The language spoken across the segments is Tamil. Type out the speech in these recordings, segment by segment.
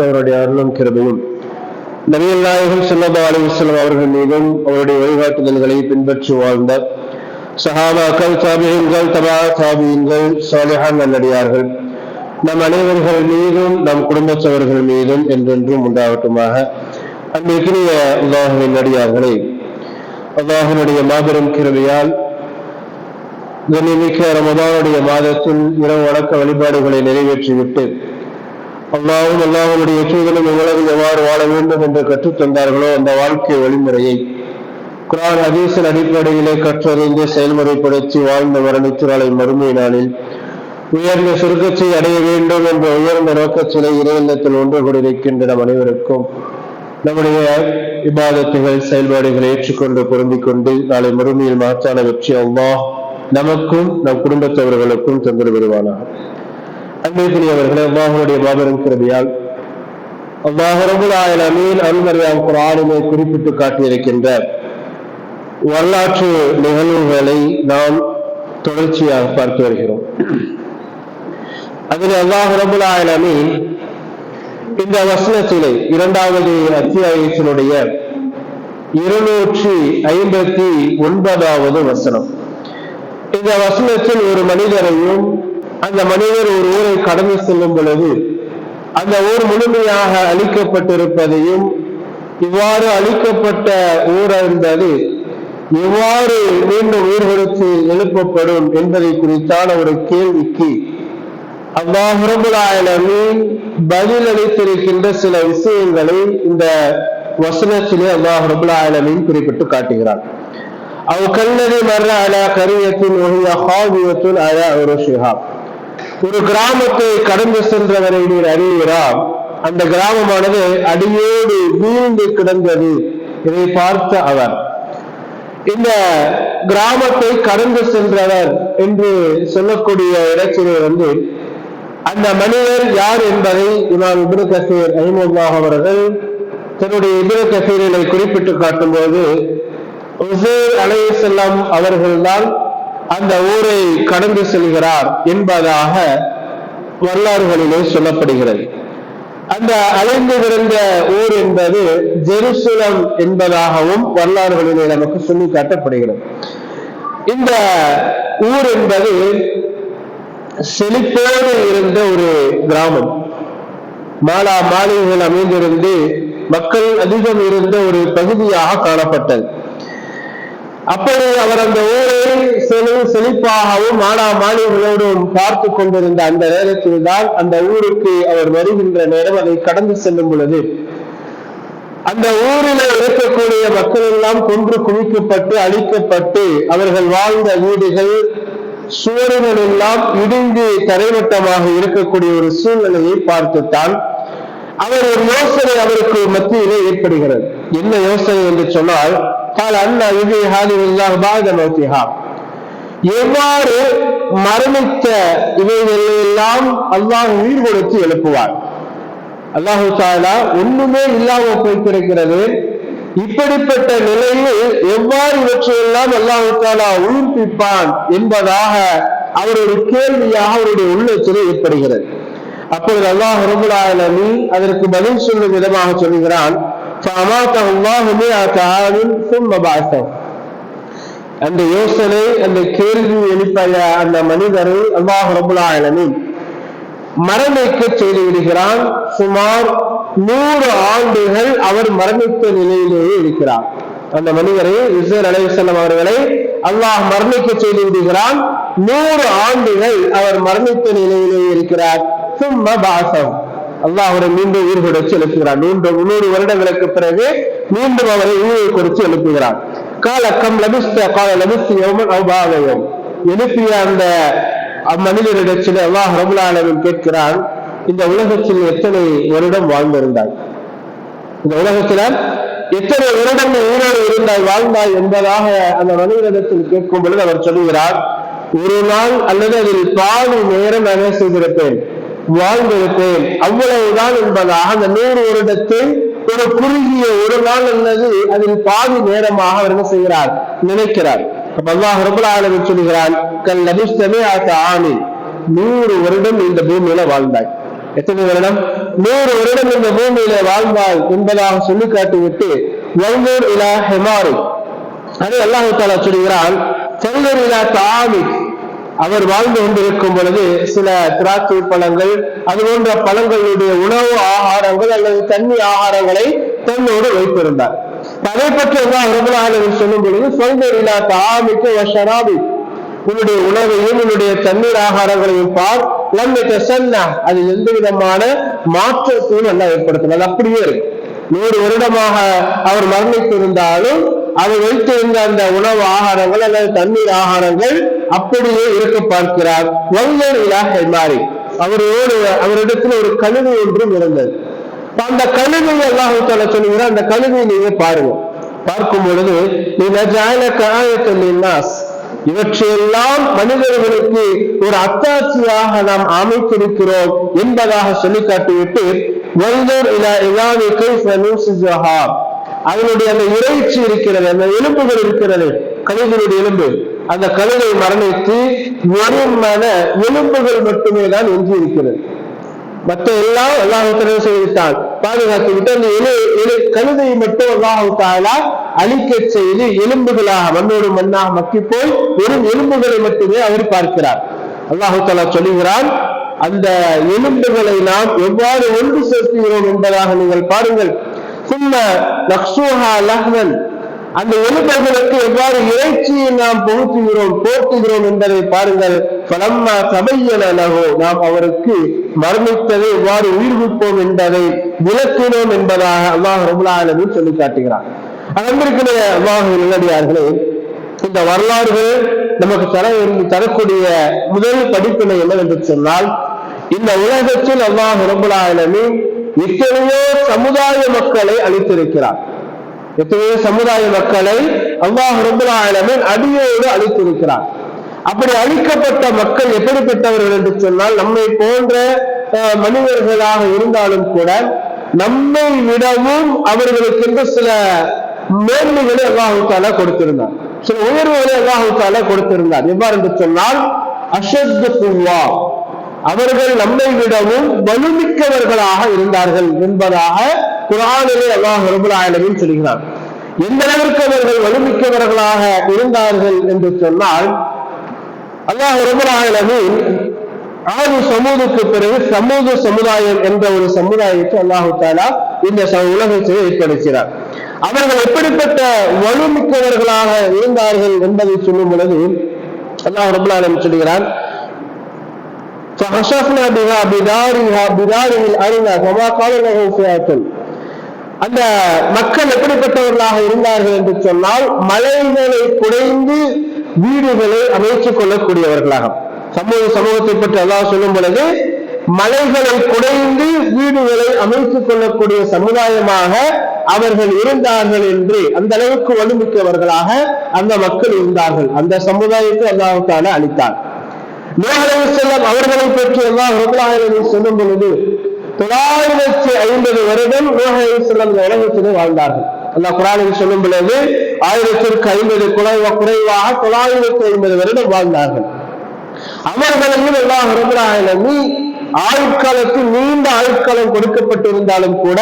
அவருடைய அருளும் கிருபையும் நபிகள் நாயகம் ஸல்லல்லாஹு அலைஹி வஸல்லம் அவர்கள் மீதும் அவருடைய வழிகாட்டுதல்களை பின்பற்றி வாழ்ந்த சஹாபாக்கள், தாபிஈன்கள், தபா தாபிஈன்கள், சாலிஹான் நல்லடியார்கள் நம் அனைவர்கள் மீதும் நம் குடும்பத்தவர்கள் மீதும் என்றென்றும் உண்டாகட்டுமாக. அன்பிற்கினிய அல்லாஹ்வின் நல்லடியார்களே, அல்லாஹ்வினுடைய மாபெரும் கிருபையால் கண்ணியமிக்க ரமதானுடைய மாதத்தில் இரவு வணக்க வழிபாடுகளை நிறைவேற்றிவிட்டு அல்லாஹ்வுடைய தூதரும் உலகில் எவ்வாறு வாழ வேண்டும் என்று கற்றுத்தந்தார்களோ அந்த வாழ்க்கை வழிமுறையை குர்ஆன் ஹதீஸின் அடிப்படையிலே கற்றறிந்து செயல்முறைப்படுத்தி வாழ்ந்த மரணித்து நாளை மறுமை நாளில் உயர்ந்த சுருக்கத்தை அடைய வேண்டும் என்ற உயர்ந்த நோக்கத்திலே இறையில்லத்தில் ஒன்று கூடியிருக்கின்ற நம் அனைவருக்கும் நம்முடைய இபாதத்துகள் செயல்பாடுகளை ஏற்றுக்கொண்டு பொருந்திக் கொண்டு நாளை மறுமையில் மாற்றான வெற்றி அல்லாஹ் நமக்கும் நம் குடும்பத்தவர்களுக்கும் தந்து வருவானாக. அன்பிற்குரியவர்களே, அல்லாஹ்வுடைய மாபெரும் கிருபையால் அல்லாஹ் ரப்பல் ஆலமீன் அல்மரியாம் குர்ஆனிலே குறிப்பிட்டு காட்டியிருக்கின்ற வரலாற்று நிகழ்வுகளை நாம் தொடர்ச்சியாக பார்த்து வருகிறோம். அதில் அல்லாஹ் ரப்பல் ஆலமீன் இந்த வசனத்திலே 2வது அத்தியாயத்தினுடைய 259வது வசனம், இந்த வசனத்தில் ஒரு மனிதரையும் அந்த மனிதர் ஒரு ஊரை கடந்து செல்லும் பொழுது அந்த ஊர் முழுமையாக அழிக்கப்பட்டிருப்பதையும், இவ்வாறு அழிக்கப்பட்ட ஊர் என்பது எவ்வாறு மீண்டும் உயிர் கொடுத்து எழுப்பப்படும் என்பதை குறித்தான ஒரு கேள்விக்கு அல்லாஹ் ரப்பல் ஆலமீன் பதில் அளித்திருக்கின்ற சில விஷயங்களை இந்த வசனத்திலே அல்லாஹ் ரப்பல் ஆலமீன் குறிப்பிட்டு காட்டுகிறார். ஒரு கிராமத்தை கடந்து சென்றவரை நீர் அறிகிறார், அந்த கிராமமானது அடியோடு வீழ்ந்து கிடந்தது. இதை பார்த்த அவர் இந்த கிராமத்தை கடந்து சென்றவர் என்று சொல்லக்கூடிய இடத்திலே அந்த மனிதர் யார் என்பதை இமாம் இப்னு கஸீர் ரஹிமஹுல்லாஹ் அவர்கள் தன்னுடைய இப்னு கஸீரிலே குறிப்பிட்டு காட்டும் போது உஸைர் அலைஹிஸ்ஸலாம் அவர்கள்தான் அந்த ஊரை கடந்து செல்கிறார் என்பதாக வரலாறுகளிலே சொல்லப்படுகிறது. அந்த அலைந்து கிடந்த ஊர் என்பது ஜெருசலம் என்பதாகவும் வரலாறுகளிலே நமக்கு சொல்லி காட்டப்படுகிறது. இந்த ஊர் என்பது செழிப்போடு இருந்த ஒரு கிராமம், மாலா மாளிகைகள் அமைந்திருந்து மக்கள் அதிகம் இருந்த ஒரு பகுதியாக காணப்பட்டது. அப்படி அவர் அந்த ஊரை செழிப்பாகவும் மாலா மாளிகைகளோடும் பார்த்து கொண்டிருந்த அந்த நேரத்தில் தான் அந்த ஊருக்கு அவர் வருகின்ற நேரம் அதை கடந்து செல்லும் பொழுது அந்த ஊரில் இருக்கக்கூடிய மக்கள் எல்லாம் கொன்று குவிக்கப்பட்டு அழிக்கப்பட்டு அவர்கள் வாழ்ந்த வீடுகள் சுவர்கள் எல்லாம் இடிந்து தரைமட்டமாக இருக்கக்கூடிய ஒரு சூழ்நிலையை பார்த்துத்தான் அவர் ஒரு யோசனை அவருக்கு மத்தியிலே ஏற்படுகிறது. என்ன யோசனை என்று சொன்னால், எவ்வாறு மரணித்த இவைகளெல்லாம் அல்லாஹ் உயிர் கொடுத்து எழுப்புவார். அல்லாஹு தஆலா ஒண்ணுமே இல்லாமல் போய்த்திருக்கிறது. இப்படிப்பட்ட நிலையில் எவ்வாறு இவற்றையெல்லாம் அல்லாஹு தஆலா உயிர்ப்பிப்பான் என்பதாக அவருடைய கேள்வியாக அவருடைய உள்ளத்திலே ஏற்படுகிறது. அப்பொழுது அல்லாஹ் ரப்பல் ஆலமீன் அதற்கு பதில் சொல்லும் விதமாக சொல்கிறான், அந்த யோசனை அந்த கேள்வி எழுப்பிய அந்த மனிதரை அல்லாஹ் ரப்பல் ஆலமீன் மரணிக்க செய்து விடுகிறான். சுமார் 100 ஆண்டுகள் அவர் மரணித்த நிலையிலேயே இருக்கிறார். அந்த மனிதரை உஸைர் அலைஹிஸ்ஸலாம் அவர்களை அல்லாஹ் மரணிக்க செய்து விடுகிறான். 100 ஆண்டுகள் அவர் மரணித்த நிலையிலேயே இருக்கிறார். அல்லாஹ் அவரை மீண்டும் உயிர் கொடுத்து எழுப்புகிறார். 100 வருடங்களுக்கு பிறகு மீண்டும் அவரை உயிரை கொடுத்து எழுப்புகிறார். காலக்கம் லபிஸ்த கால லபிஸ்த யௌமன் அவ் பாத யௌம். எழுப்பிய அந்த மனிதரிடத்தில் அல்லாஹ் ரப்பல் ஆலமீன் கேட்கிறான், இந்த உலகத்தில் எத்தனை வருடம் வாழ்ந்திருந்தாய், இந்த உலகத்துல எத்தனை வருடங்கள் உயிரோடு இருந்தாய் வாழ்ந்தாய் என்பதாக அந்த மனிதரிடத்தில் கேட்கும் பொழுது அவர் சொல்லுகிறார், ஒரு நாள் அல்லது அதில் பாதி நேரம் நான் செய்திருப்பேன், வாழ்ந்திருப்பேன், அவ்வளவுதான் என்பதாக அந்த 100 வருடத்தில் ஒரு குறுகிய ஒரு நாள் அல்லது அதில் பாதி நேரமாக அவர் என்ன செய்கிறார், நினைக்கிறார். அல்லாஹ் ரப்பல் ஆலமீன் சொல்கிறான், கல் லபிஸ்த மிஅத ஆமின், 100 வருடம் இந்த பூமியில வாழ்ந்தாய். எத்தனை வருடம்? 100 வருடம் இந்த பூமியில வாழ்ந்தாய் என்பதாக சொல்லி காட்டிவிட்டு வல்கூர் இலா ஹெமாரி, அது அல்லாஹ் தஆலா சொல்கிறான், வல்கூர் இலா தாமிக், அவர் வாழ்ந்து கொண்டிருக்கும் பொழுது சில திராட்சை பழங்கள் அது போன்ற பழங்களுடைய உணவு ஆகாரங்கள் அல்லது தண்ணி ஆகாரங்களை தன்னோடு வைத்திருந்தார். அதை பற்றி அல்லாஹ் ரப்பல் ஆலமீன் சொல்லும் பொழுது வல்கூர் இலா தாமிக வ ஷராபி, உன்னுடைய உணவையும் உன்னுடைய தண்ணீர் ஆகாரங்களையும் பார், அது எந்த விதமான மாற்றத்தையும் அல்ல ஏற்படுத்தினார். அப்படியே இருக்கு. 100 வருடமாக அவர் மரணித்திருந்தாலும் அவர் வைத்திருந்த அந்த உணவு ஆகாரங்கள் அல்லது தண்ணீர் ஆகாரங்கள் அப்படியே இருக்க பார்க்கிறார். மாறி அவரிடத்தில் ஒரு கழுதை ஒன்றும் இருந்தது. அந்த கழுதையை அல்லாஹ் தஆலா சொல்லுகிறார், அந்த கழுதையை நீங்க பாருங்க. பார்க்கும் பொழுது இவற்றையெல்லாம் மனிதர்களுக்கு ஒரு அத்தாட்சியாக நாம் அமைத்திருக்கிறோம் என்பதாக சொல்லி காட்டிவிட்டு அதனுடைய அந்த இறைச்சி இருக்கிறது, அந்த எலும்புகள் இருக்கிறது, கழுதையுடைய எலும்பு, அந்த கழுதை மரணித்து வெறுமான எலும்புகள் மட்டுமே தான் எஞ்சி இருக்கிறது. மற்ற எல்லாம் அல்லாஹ் தஆலா செய்துவிட்டான், பாதுகாத்து விட்டு அந்த கழுதையை மட்டும் அல்லாஹ் தஆலா அழிக்க செய்து எலும்புகளாக மண்ணோடு மண்ணாக மக்கி போய் வெறும் எலும்புகளை மட்டுமே அவர் பார்க்கிறார். அல்லாஹ் தஆலா சொல்லுகிறான், அந்த எலும்புகளை நாம் எவ்வாறு ஒன்று சேர்க்கிறோம் என்பதாக நீங்கள் பாருங்கள். அந்த எலும்புகளுக்கு எவ்வாறு இறைச்சியை நாம் போர்த்துகிறோம் என்பதை பாருங்கள். நாம் அவருக்கு மரணித்ததை எவ்வாறு உயிர்விப்போம் என்பதை விளக்கினோம் என்பதாக அல்லாஹ் ரப்பல் ஆலமீன் சொல்லி காட்டுகிறார். அன்பிற்குரிய அல்லாஹ்வின் நல்லடியார்களே, இந்த வரலாறுகள் நமக்கு தரக்கூடிய முதல் படிப்பினை என்னவென்று சொன்னால், இந்த உலகத்தில் அல்லாஹ் ரப்பல் ஆலமீன் எத்தனையோ சமுதாய மக்களை அளித்திருக்கிறார். எத்தனையோ சமுதாய மக்களை அல்லாஹ் ரப்பல் ஆலமீன் அடியோடு அளித்திருக்கிறார். அப்படி அளிக்கப்பட்ட மக்கள் எப்படிப்பட்டவர்கள் என்று சொன்னால், நம்மை போன்ற மனிதர்களாக இருந்தாலும் கூட நம்மை விடவும் அவர்களுக்கு சில மேன்மைகளை அல்லாஹ் தஆலா கொடுத்திருந்தார், சில உயர்வுகளை அல்லாஹ் தஆலா கொடுத்திருந்தார். எவ்வாறு என்று சொன்னால், அஷத்து குவா, அவர்கள் நம்மை விடவும் வலுமிக்கவர்களாக இருந்தார்கள் என்பதாக குர்ஆனிலே அல்லாஹ் ரப்பல் ஆலமீன் சொல்கிறார். எந்த அளவிற்கு அவர்கள் வலுமிக்கவர்களாக இருந்தார்கள் என்று சொன்னால், அல்லாஹ் ரப்பல் ஆலமீன் ஆது சமூகத்துக்கு பிறகு சமூக சமுதாயம் என்ற ஒரு சமுதாயத்தை அல்லாஹ் தஆலா இந்த உலகத்தை ஏற்படுத்தினார். அவர்கள் எப்படிப்பட்ட வலுமிக்கவர்களாக இருந்தார்கள் என்பதை சொல்லும் பொழுது அல்லாஹ் ரப்பல் ஆலமீன் சொல்கிறான், அந்த மக்கள் எப்படிப்பட்டவர்களாக இருந்தார்கள் என்று சொன்னால், மலைகளை குடைந்து வீடுகளை அமைத்துக் கொள்ளக்கூடியவர்களாக. சமூகத்தை பற்றி அல்லாஹ் சொல்லும் பொழுது மலைகளை குடைந்து வீடுகளை அமைத்துக் கொள்ளக்கூடிய சமுதாயமாக அவர்கள் இருந்தார்கள் என்று, அந்த அளவுக்கு வலுமிக்கவர்களாக அந்த மக்கள் இருந்தார்கள். அந்த சமுதாயத்தை அல்லாஹ் தஆலா அளித்தார். நூஹ் அலைஹிஸ்ஸலாம் அவர்களை பற்றி அல்லாஹ் ரப்பல் ஆலமீன் சொல்லும் பொழுது 950 வருடம் நூஹ் அலைஹிஸ்ஸலாம் இந்த உலகத்திலே வாழ்ந்தார்கள். அல்லாஹ் குர்ஆனில் சொல்லும் பொழுது 1050 குறைவாக 950 வருடம் வாழ்ந்தார்கள். அவர்களையும் அல்லாஹ் ரப்பல் ஆலமீன் ஆயுட்காலத்தில் நீண்ட ஆயுட்காலம் கொடுக்கப்பட்டிருந்தாலும் கூட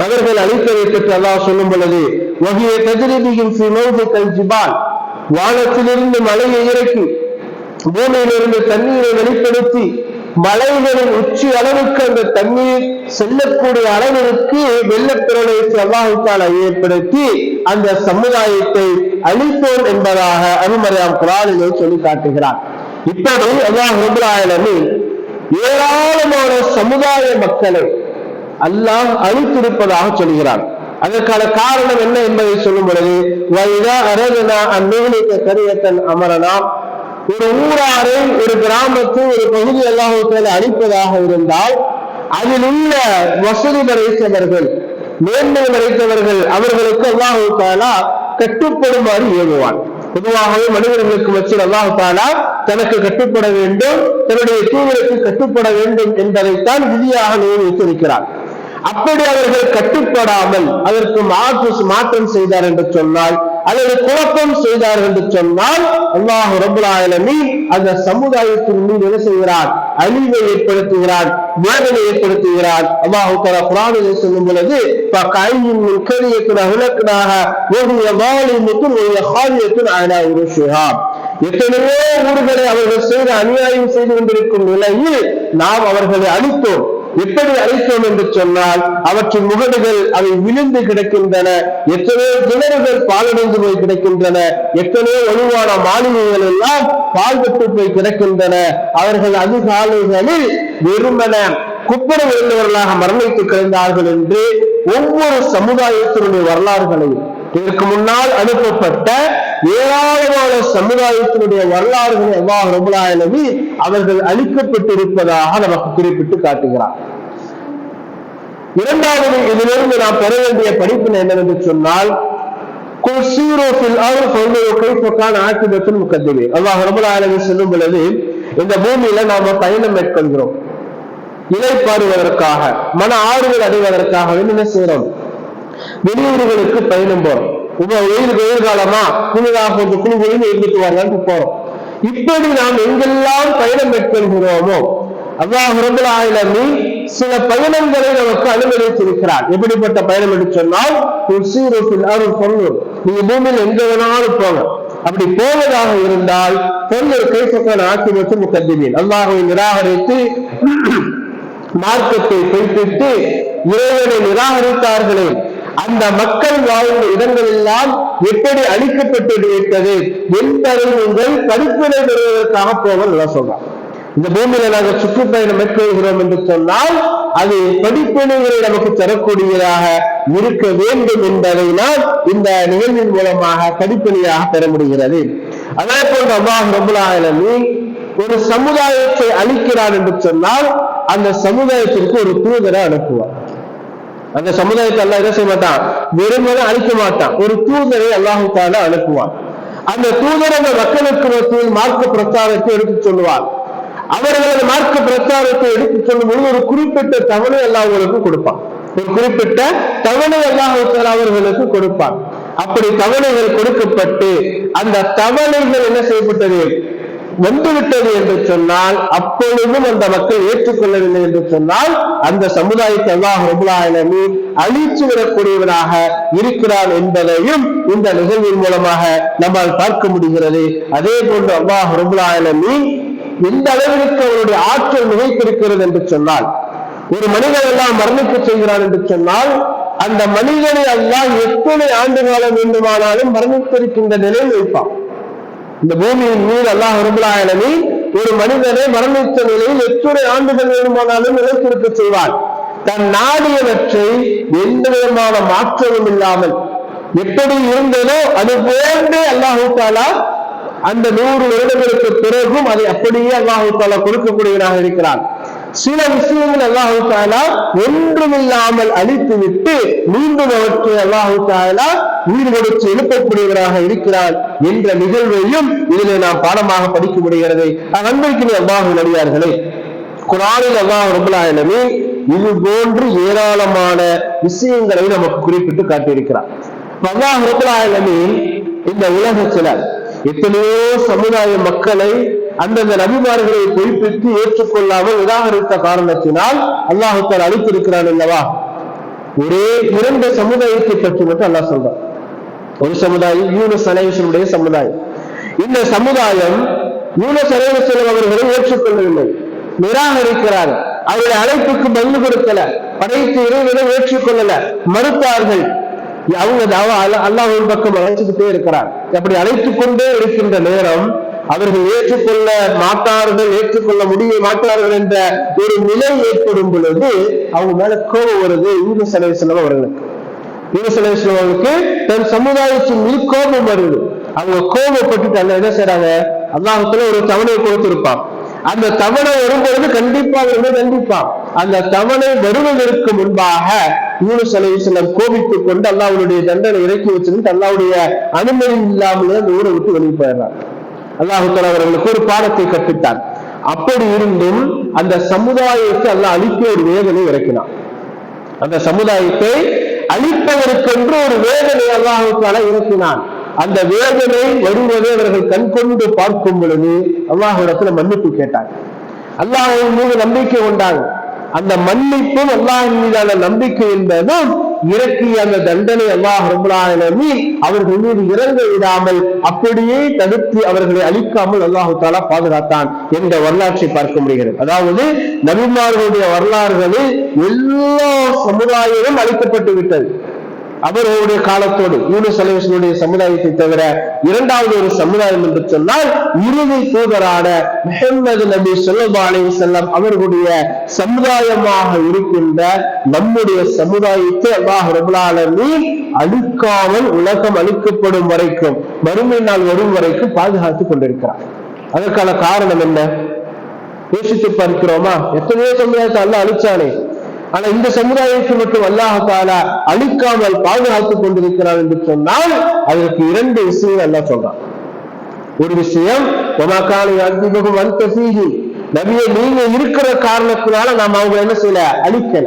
அவர்கள் அழிப்பதை பற்றி அல்லாஹ் சொல்லும் பொழுது, வஹிய தஜ்ரிபிஹிம் ஃபீ மௌஜில் ஜிபால், வானத்திலிருந்து மலையை இறக்கி பூமியிலிருந்து தண்ணீரை வெளிப்படுத்தி மலைகளின் உச்சி அளவுக்கு அந்த தண்ணீர் செல்லக்கூடிய அளவிற்கு வெள்ளப்பிரளயத்தை அல்லாஹ் தஆலா ஏற்படுத்தி அந்த சமுதாயத்தை அழிப்போம் என்பதாக அருமறையாம் குர்ஆனிலே சொல்லி காட்டுகிறார். இப்படி அல்லாஹ் ரப்பல் ஆலமீன் ஏராளமான சமுதாய மக்களை அல்லாஹ் அழித்திருப்பதாக சொல்கிறார். அதற்கான காரணம் என்ன என்பதை சொல்லும் பொழுது, வைதா அரதனா அந்நூலிக்க கரியத்தன் அமரனா, ஒரு ஊராரை ஒரு கிராமத்தை ஒரு பகுதி அல்லாஹ் தஆலா அழிப்பதாக இருந்தால் அதில் உள்ள வசதி படைத்தவர்கள் மேன்மை படைத்தவர்கள் அவர்களுக்கு அல்லாஹ் தஆலா கட்டுப்படுமாறு ஏவுவான். பொதுவாகவே மனிதர்களுக்கு மத்தியில் அல்லாஹ் தஆலா தனக்கு கட்டுப்பட வேண்டும், தன்னுடைய தூதருக்கு கட்டுப்பட வேண்டும் என்பதைத்தான் விதியாக நியமித்திருக்கிறார். அப்படி அவர்கள் கட்டுப்படாமல் அதற்கு மாற்றம் செய்தார் என்று சொன்னால் அல்லது குழப்பம் செய்தார்கள் என்று சொன்னால் அல்லாஹ் ரப்பல் ஆலமீன் அந்த சமுதாயத்தின் மீது என்ன செய்கிறார்? அழிவை ஏற்படுத்துகிறார், வேதனை ஏற்படுத்துகிறார். அல்லாஹ் தஆலா குர்ஆனில் சொல்லும் பொழுது ஃபகையின் மின் கரியத்தின் அஹ்லக்னாஹ வஹிய ஸாலிமத்துன் வஹிய ஹாலியத்துன் அலா உருஷிஹா. எத்தனையோ ஊர்களை அவர்கள் செய்து அநியாயம் செய்து கொண்டிருக்கும் நிலையில் நாம் அவர்களை அழித்தோம். எப்படி அழித்தோம் என்று சொன்னால் அவற்றின் முகடுகள் அவை விழுந்து கிடக்கின்றன, எத்தனையோ கிணறுகள் பாலடைந்து போய் கிடக்கின்றன, எத்தனையோ வலுவான மாளிகைகள் எல்லாம் பால்பட்டு போய் கிடக்கின்றன. அவர்கள் அதிகாலைகளில் வெறுமன குப்பர விழுந்தவர்களாக மரணித்து கிடந்தார்கள் என்று ஒவ்வொரு சமுதாயத்தினுடைய வரலாறுகளையும் இதற்கு முன்னால் அனுப்பப்பட்ட ஏராளமான சமுதாயத்தினுடைய வரலாறுகளை அல்லாஹ் ரப்பல் ஆலமீன் அவர்கள் அழிக்கப்பட்டிருப்பதாக நமக்கு குறிப்பிட்டு காட்டுகிறார். இரண்டாவது, இதிலிருந்து நாம் பெற வேண்டிய படிப்பினை என்னவென்று சொன்னால் அல்லாஹ் ரப்பல் ஆலமீன் சொல்லும் பொழுது இந்த பூமியில நாம பயணம் மேற்கொள்கிறோம், இளைப்பாறுவதற்காக, மன ஆறுதல் அடைவதற்காக என்ன செய்யறோம்? வெளியூர்களுக்கு பயணம் போறோம். வெயில் காலமா குளிராக கொஞ்சம் குளிர்ந்து இருந்துட்டு வரலான்னு போறோம். இப்படி நாம் எங்கெல்லாம் பயணம் மேற்கொள்கிறோமோ அல்லாஹ் ரப்பல் ஆலமீன் சில பயணங்களை நமக்கு அனுமதித்திருக்கிறார். எப்படிப்பட்ட பயணம் என்று சொன்னால் நீங்க பூமியில் எங்க வேணாலும் போங்க. அப்படி போவதாக இருந்தால் அல்லாஹ்வை நிராகரித்து மார்க்கத்தை கைப்பிட்டு இறைவனை நிராகரித்தார்களே அந்த மக்கள் வாழ்ந்த இடங்கள் எல்லாம் எப்படி அழிக்கப்பட்டு விட்டது என்பதை நீங்கள் படிப்பினை பெறுவதற்காக போக சொல்றாங்க. இந்த பூமியில நாங்கள் சுற்றுப்பயணம் மேற்கொள்கிறோம் என்று சொன்னால் அது படிப்பினைகளை நமக்கு தரக்கூடியதாக இருக்க வேண்டும் என்பதை நாம் இந்த நிகழ்வின் மூலமாக படிப்பினையாக பெற முடிகிறது. அதே போன்று அல்லாஹ் ரப்பல் ஆலமீன் ஒரு சமுதாயத்தை அழிக்கிறார் என்று சொன்னால் அந்த சமுதாயத்திற்கு ஒரு தூதரை அனுப்புவார். அந்த சமுதாயத்தை அல்லாஹ் என்ன செய்ய மாட்டான்? வெறுமனே அழிக்க மாட்டான். ஒரு தூதரை அல்லாஹ் தஆலா அனுப்புவார். அந்த தூதர் அந்த மக்களுக்கு மத்தியில் மார்க்க பிரச்சாரத்தை எடுத்துச் சொல்லுவார். அவர்களது மார்க்க பிரச்சாரத்தை எடுத்துச் சொல்லும் பொழுது ஒரு குறிப்பிட்ட தவணை அல்லாஹ் அவர்களுக்கு கொடுப்பான். ஒரு குறிப்பிட்ட தவணை அல்லாஹ் தஆலா அவர்களுக்கு கொடுப்பான். அப்படி தவணைகள் கொடுக்கப்பட்டு அந்த தவணைகள் என்ன செய்யப்பட்டது? வந்துவிட்டது என்று சொன்னால் அப்பொழுதும் அந்த மக்கள் ஏற்றுக்கொள்ளவில்லை என்று சொன்னால் அந்த சமுதாயத்தை அல்லாஹ் ரப்பல் ஆலமீன் அழித்து விடக்கூடியவராக இருக்கிறார் என்பதையும் இந்த நிகழ்வின் மூலமாக நம்மால் பார்க்க முடிகிறது. அதே போன்று அல்லாஹ் ரப்பல் ஆலமீன் எந்த அளவிற்கு அவருடைய ஆற்றல் மிகைத்திருக்கிறது என்று சொன்னால் ஒரு மனிதன் எல்லாம் மரணிக்க செய்கிறார் என்று சொன்னால் அந்த மனிதனை அல்லாஹ் எத்தனை ஆண்டு காலம் வேண்டுமானாலும் மரணித்திருக்கின்ற நிலையில் வைப்பான். இந்த பூமியின் மீது அல்லாஹ் ரப்பல் ஆலமீன் ஒரு மனிதனை மரணித்த நிலையில் எத்தனை ஆண்டுகள் வேண்டுமானாலும் நிலைத்திருக்க செய்வார். தன் நாடியவற்றை எந்த விதமான மாற்றமும் இல்லாமல் எப்படி இருந்ததோ அது போன்றே அல்லாஹ் தஆலா அந்த 100 வருடங்களுக்கு பிறகும் அதை அப்படியே அல்லாஹ் தஆலா கொடுக்கக்கூடியவராக இருக்கிறார். சில விஷயங்கள் அல்லாஹ் தஆலா ஒன்றுமில்லாமல் அழித்து விட்டு மீண்டும் அவற்றை அல்லாஹ் தஆலா உயிர் கொடுத்து எழுப்பக்கூடியவராக இருக்கிறார் என்ற நிகழ்வையும் இதிலே நாம் பாடமாக படிக்க முடிகிறது. அன்பிற்குரிய அல்லாஹ்வின் அடியார்களே, குர்ஆனில் அல்லாஹ் ரப்பல் ஆலமீன் இது போன்று ஏராளமான விஷயங்களை நமக்கு குறிப்பிட்டு காட்டியிருக்கிறார். அல்லாஹ் ரப்பல் ஆலமீன் இந்த உலகத்துல எத்தனையோ சமுதாய மக்களை அந்தந்த நபிமார்களை பொய்ப்பித்து ஏற்றுக்கொள்ளாமல் நிராகரித்த காரணத்தினால் அல்லாஹ் தஆலா அழித்திருக்கிறான் அல்லவா? ஒரே 2 சமுதாயத்தை பற்றி மட்டும் அல்லாஹ் சொல்றான். ஒரு சமுதாயம் யூனுஸ் அலைஹிஸ்ஸலாமுடைய சமுதாயம். இந்த சமுதாயம் யூனுஸ் அலைஹிஸ்ஸலாம் அவர்களை ஏற்றுக்கொள்ளவில்லை, நிராகரிக்கிறார். அவருடைய அழைப்புக்கு பதில் கொடுக்கல, படைத்து இறைவனை ஏற்றுக்கொள்ளல, மறுத்தார்கள். அவங்க அல்லாஹ்வின் பக்கம் அழைச்சுக்கிட்டே இருக்கிறார். அப்படி அழைத்துக் கொண்டே இருக்கின்ற நேரம் அவர்கள் ஏற்றுக்கொள்ள மாட்டார்கள், ஏற்றுக்கொள்ள முடிய மாட்டார்கள் என்ற ஒரு நிலை ஏற்படும் பொழுது அவங்க மேல கோபம் வருது யூனுஸ் அலைஹிஸ்ஸலாம் அவர்களுக்கு. யூனுஸ் அலைஹிஸ்ஸலாம் அவர்களுக்கு தன் சமுதாயத்தின் மீது கோபம் வருது. அவங்க கோபப்பட்டு அல்ல என்ன செய்யறாங்க? அல்லாஹ்வுக்கு ஒரு தவணை கொடுத்திருப்பான். அந்த தவணை வரும்பொழுது கண்டிப்பான். அந்த தவணை வருவதற்கு முன்பாக யூனுஸ் அலைஹிஸ்ஸலாம் கோபித்துக் கொண்டு அல்லாஹ்வுடைய தண்டனை இறக்கி வச்சிருந்து அல்லாஹ்வுடைய அனுமதி இல்லாமல் அந்த ஊரை விட்டு வெளியே போயிடுறாங்க. அல்லாஹ் தஆலா அவர்களுக்கு ஒரு பாடத்தை கற்பித்தார். அப்படி இருந்தும் அந்த சமுதாயத்தை அல்லாஹ் அழிக்க ஒரு வேதனை இறக்கினான். அந்த சமுதாயத்தை அழிப்பதற்கென்று ஒரு வேதனை அல்லாஹ் தஆலா இறக்கினான். அந்த வேதனை வருவதை அவர்கள் கண்கொண்டு பார்க்கும் பொழுது அல்லாஹ்விடத்துல மன்னிப்பு கேட்டாங்க, அல்லாஹ்வின் மீது நம்பிக்கை கொண்டாங்க. அந்த மன்னிப்பும் அல்லாஹ்வின் மீதான நம்பிக்கை என்பதும் இறக்கிய அந்த தண்டனை அல்லாஹ் ரப்பல் ஆலமீன் அவர்கள் மீது இறங்க விடாமல் அப்படியே தடுத்து அவர்களை அழிக்காமல் அல்லாஹு தஆலா பாதுகாத்தான் என்ற வரலாற்றை பார்க்க முடிகிறது. அதாவது நபிமார்களுடைய வரலாறுகளில் எல்லா சமுதாயமும் அழிக்கப்பட்டு விட்டது. அவர்களுடைய காலத்தோடு யூனுஸ் அலைஹிஸ்ஸலாமுடைய சமுதாயத்தை தவிர இரண்டாவது ஒரு சமுதாயம் என்று சொன்னால் இறுதி தூதரான முஹம்மது நபி ஸல்லல்லாஹு அலைஹி வஸல்லம் அவர்களுடைய சமுதாயமாக இருக்கின்ற நம்முடைய சமுதாயத்தை அல்லாஹ் ரப்பல் ஆலமீன் அழிக்காமல் உலகம் அழிக்கப்படும் வரைக்கும் மறுமை நாள் வரும் வரைக்கும் பாதுகாத்துக் கொண்டிருக்கிறார். அதற்கான காரணம் என்ன? யோசித்து பார்க்கிறோமா? எத்தனையோ சமுதாயத்தை அல்லாஹ் அழிச்சானே, ஆனா இந்த சமுதாயத்தை மட்டும் அல்லாஹ் தஆலா அழிக்காமல் பாதுகாத்துக் கொண்டிருக்கிறார் என்று சொன்னால் அதற்கு இரண்டு விஷயங்கள் அல்லாஹ் சொல்றான். ஒரு விஷயம், நபியை நீங்க இருக்கிற காரணத்தினால நாம் அவங்க என்ன செய்யல, அழிக்கல.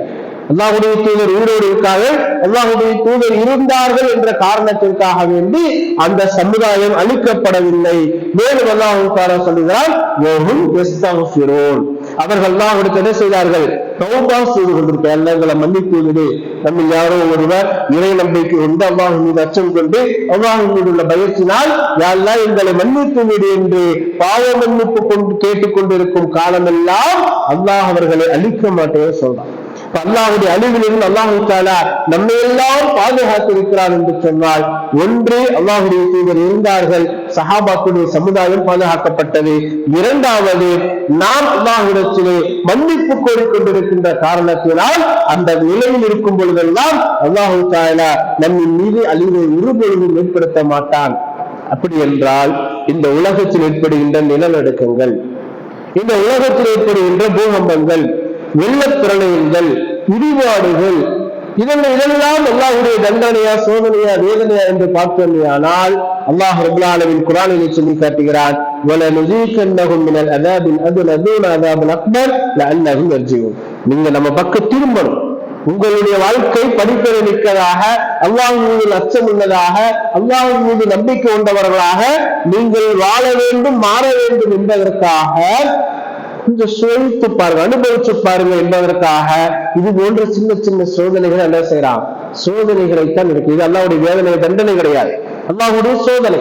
அல்லாஹ்வுடைய தூதர் உயிரோடு இருக்கார்கள், அல்லாஹ்வுடைய தூதர் இருந்தார்கள் என்ற காரணத்திற்காக வேண்டி அந்த சமுதாயம் அழிக்கப்படவில்லை. மேலும் அல்லாஹ் தஆலா சொல்கிறார், அவர்கள் அல்லாஹ்விடத்தில் என்ன செய்தார்கள், தௌபா செய்து கொண்டிருக்கிறார்கள், எங்களை மன்னித்து விடு. நம்ம யாரோ ஒருவர் இறை நம்பிக்கை கொண்டு அல்லாஹ் மீது அச்சம் கொண்டு அல்லாஹ் மீது உள்ள பயத்தினால் யா அல்லாஹ் எங்களை மன்னித்து விடு என்று பாவ மன்னிப்பு கொண்டு கேட்டுக்கொண்டிருக்கும் காலமெல்லாம் அல்லாஹ் அவர்களை அழிக்க மாட்டேன்னு சொல்றான். அல்லாஹ்வுடைய அழிவிலிருந்து அல்லாஹ் தஆலா நம்மை எல்லாம் பாதுகாத்திருக்கிறார் என்று சொன்னால், ஒன்று அல்லாஹ்வுடைய தூதர் இருந்தார்கள், சஹாபாக்களுடைய சமுதாயம் பாதுகாக்கப்பட்டது. இரண்டாவது, நாம் அல்லாஹ்விடத்திலே மன்னிப்பு கோரிக்கொண்டிருக்கின்ற காரணத்தினால் அந்த நிலையில் இருக்கும் பொழுதெல்லாம் அல்லாஹ் தஆலா நம்மின் மீது அழிவை ஒருபொழுதும் ஏற்படுத்த மாட்டான். அப்படி என்றால் இந்த உலகத்தில் ஏற்படுகின்ற நிலநடுக்கங்கள், இந்த உலகத்தில் ஏற்படுகின்ற பூகம்பங்கள், வெள்ளப்பிரளயங்கள், இடிபாடுகள், இதெல்லாம் அல்லாஹ்வுடைய தண்டனையா, சோதனையா, வேதனையா என்று பார்த்தோமையானால் அல்லாஹ் ரப்பல் ஆலமீன் குர்ஆனிலே சொல்லி காட்டுகிறான், வலனுஸீகன்னஹும் மினல் அஸாபில் அத்னா தூன அஸாபில் அக்பர் லஅல்லஹும் யர்ஜிஊன். நீங்க நம்ம பக்கம் திரும்பணும். உங்களுடைய வாழ்க்கை படிப்பறை மிக்கதாக, அல்லாஹ் மீது அச்சம் உள்ளதாக, அல்லாஹ் மீது நம்பிக்கை கொண்டவர்களாக நீங்கள் வாழ வேண்டும், மாற வேண்டும் என்பதற்காக கொஞ்சம் சுவைத்து பாருங்க, அனுபவிச்சு பாருங்க என்பதற்காக இது போன்ற சின்ன சின்ன சோதனைகள் என்ன செய்யறான், சோதனைகளைத்தான் இருக்கு. இது அல்லாஹ்வுடைய வேதனை, தண்டனை கிடையாது, அல்லாஹ்வுடைய சோதனை.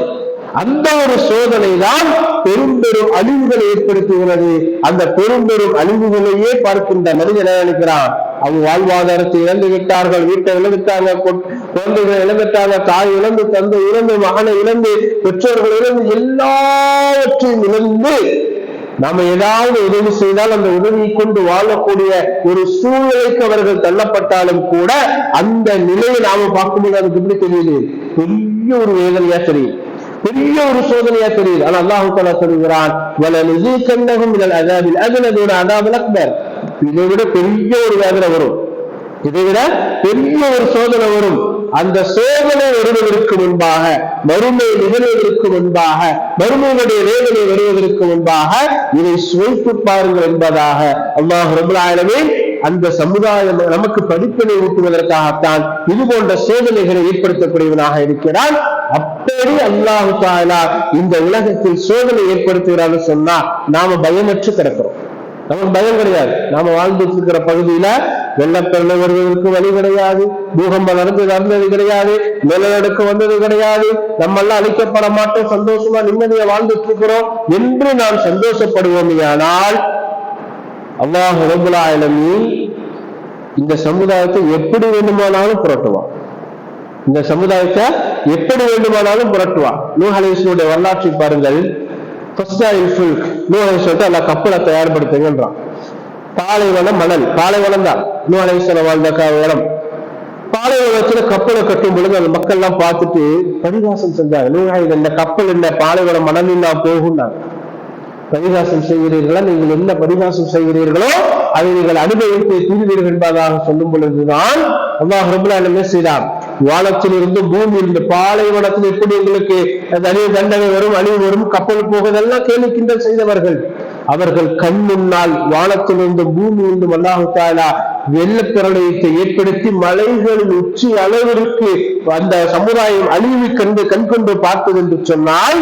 அந்த ஒரு சோதனை தான் பெரும் பெரும் அழிவுகளை ஏற்படுத்துகிறது. அந்த பெரும் பெரும் அழிவுகளையே பார்க்கின்ற மனிதன் நினைக்கிறான், அவங்க வாழ்வாதாரத்தை இழந்து விட்டார்கள், வீட்டை இழந்துட்டாங்க, குழந்தைகளை இழந்துட்டாங்க, தாய் இழந்து, தந்தை இழந்து, மகனை இழந்து, பெற்றோர்கள் இழந்து, எல்லாவற்றையும் இழந்து நாம ஏதாவது உதவி செய்தால் அந்த உதவியை கொண்டு வாழக்கூடிய ஒரு சூழ்நிலைக்கு அவர்கள் தள்ளப்பட்டாலும் கூட அந்த நிலையை நாம பார்க்கும்போது அதுக்கு எப்படி தெரியுது, பெரிய ஒரு வேதனையா தெரியுது, பெரிய ஒரு சோதனையா தெரியுது. ஆனா அல்லாஹ் தஆலா சொல்கிறான், வலனுஸீகன்னஹும் மினல் அஸாபில் அத்னா தூன அஸாபில் அக்பர். இதை விட பெரிய ஒரு வேதனை வரும், இதை விட பெரிய ஒரு சோதனை வரும். அந்த சோதனை வருவதற்கு முன்பாக, மறுமை நிகழ்வதற்கு முன்பாக, மறுமையுடைய வேதனை வருவதற்கு முன்பாக இதை சுவைத்து பாருங்கள் என்பதாக அல்லாஹ் ரப்பல் ஆலமீன் அந்த சமுதாயம் நமக்கு படிப்பினை ஊட்டுவதற்காகத்தான் இது போன்ற சோதனைகளை ஏற்படுத்தக்கூடியவனாக இருக்கிறான். அப்படி அல்லாஹ் தஆலா இந்த உலகத்தில் சோதனை ஏற்படுத்துகிறான்னு சொன்னா நாம பயமற்று கிடக்கிறோம். நமக்கு பயம் கிடையாது. நாம வாழ்ந்துட்டு இருக்கிற பகுதியில வெள்ளப்பெருளை வருவதற்கு வழி கிடையாது, பூகம்பம் நடந்தது கிடையாது, நிலநடுக்கம் வந்தது கிடையாது, நம்ம எல்லாம் அழிக்கப்பட மாட்டோம், சந்தோஷமா நிம்மதியா வாழ்ந்துட்டு இருக்கிறோம் என்று நாம் சந்தோஷப்படுவோமையானால் அல்லாஹ் ரப்பல் ஆலமீன் இந்த சமுதாயத்தை எப்படி வேண்டுமானாலும் புரட்டுவான். இந்த சமுதாயத்தை எப்படி வேண்டுமானாலும் புரட்டுவான். நூஹ் அலைஹிஸ்ஸலாமுடைய வரலாற்றை பாருங்கள். அல்ல கப்பலை தயார்படுத்துங்கன்றான். பாலைவனம், மணல், பாலைவனம் தான் நூஹ் அலைஹிஸ்ஸலாம் வாழ்ந்த இடம். பாலைவனத்துல கப்பலை கட்டும் பொழுது அந்த மக்கள் எல்லாம் பார்த்துட்டு பரிகாசம் செஞ்சாங்க. நூஹ், இந்த கப்பல் என்ன பாலைவனம் மணல் இல்லா போகும்னாங்க. பரிகாசம் செய்கிறீர்களா, நீங்கள் என்ன பரிகாசம் செய்கிறீர்களோ அதை நீங்கள் அனுபவித்து தீர்வீர்கள் என்பதாக சொல்லும் பொழுதுதான் அல்லாஹ் ரப்பல் ஆலமீன் செய்தார். வானத்திலிருந்து பூமியிலிருந்து பாலைவனத்தில் எப்படி உங்களுக்கு தண்டனை வரும், அழிவு வரும், கப்பல் போகுதெல்லாம் கேலி கிண்டல் செய்தவர்கள். அவர்கள் கண் முன்னால் வானத்திலிருந்து பூமியிலிருந்து அல்லாஹு தஆலா வெள்ளப்பிரளயத்தை ஏற்படுத்தி மலைகளின் உச்சி அளவிற்கு அந்த சமுதாயம் அழிவு கண் கொண்டு பார்த்தது என்று சொன்னால்,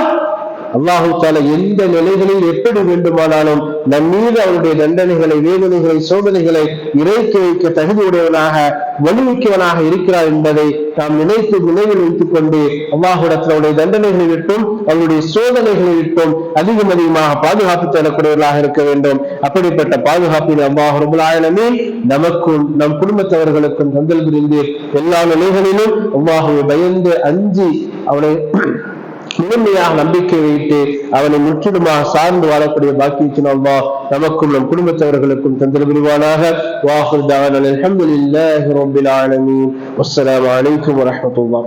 அல்லாஹு தஆலா எந்த நிலைகளில் எப்படி வேண்டுமானாலும் நம் மீது அவருடைய தண்டனைகளை, வேதனைகளை, சோதனைகளை இறக்கி வைக்க தகுதியுடையவனாக, வலுவிக்கவனாக இருக்கிறார் என்பதை நாம் நினைவில் வைத்துக் கொண்டு அல்லாஹ்விடத்தினுடைய தண்டனைகளை விட்டும் அவருடைய சோதனைகளை விட்டும் அதிகமாக பாதுகாப்பு தரக்கூடியவர்களாக இருக்க வேண்டும். அப்படிப்பட்ட பாதுகாப்பில் அல்லாஹ் ரப்பல் ஆலமீன் நமக்கும் நம் குடும்பத்தவர்களுக்கும் தந்தல் புரிந்து எல்லா நிலைகளிலும் அல்லாஹ்வை பயந்து அஞ்சி அவனை முழுமையாக நம்பிக்கை வைத்து அவனை முற்றிலுமாக சார்ந்து வாழக்கூடிய பாக்கியத்தின் அல்லாஹ் நமக்கும் நம் குடும்பத்தவர்களுக்கும் தந்தல் புரிவானாக. வாஹிர் தஅவானா அல்ஹம்துலில்லாஹி ரப்பில் ஆலமீன். வஸ்ஸலாமு அலைக்கும் வரஹ்மத்துல்லாஹ்.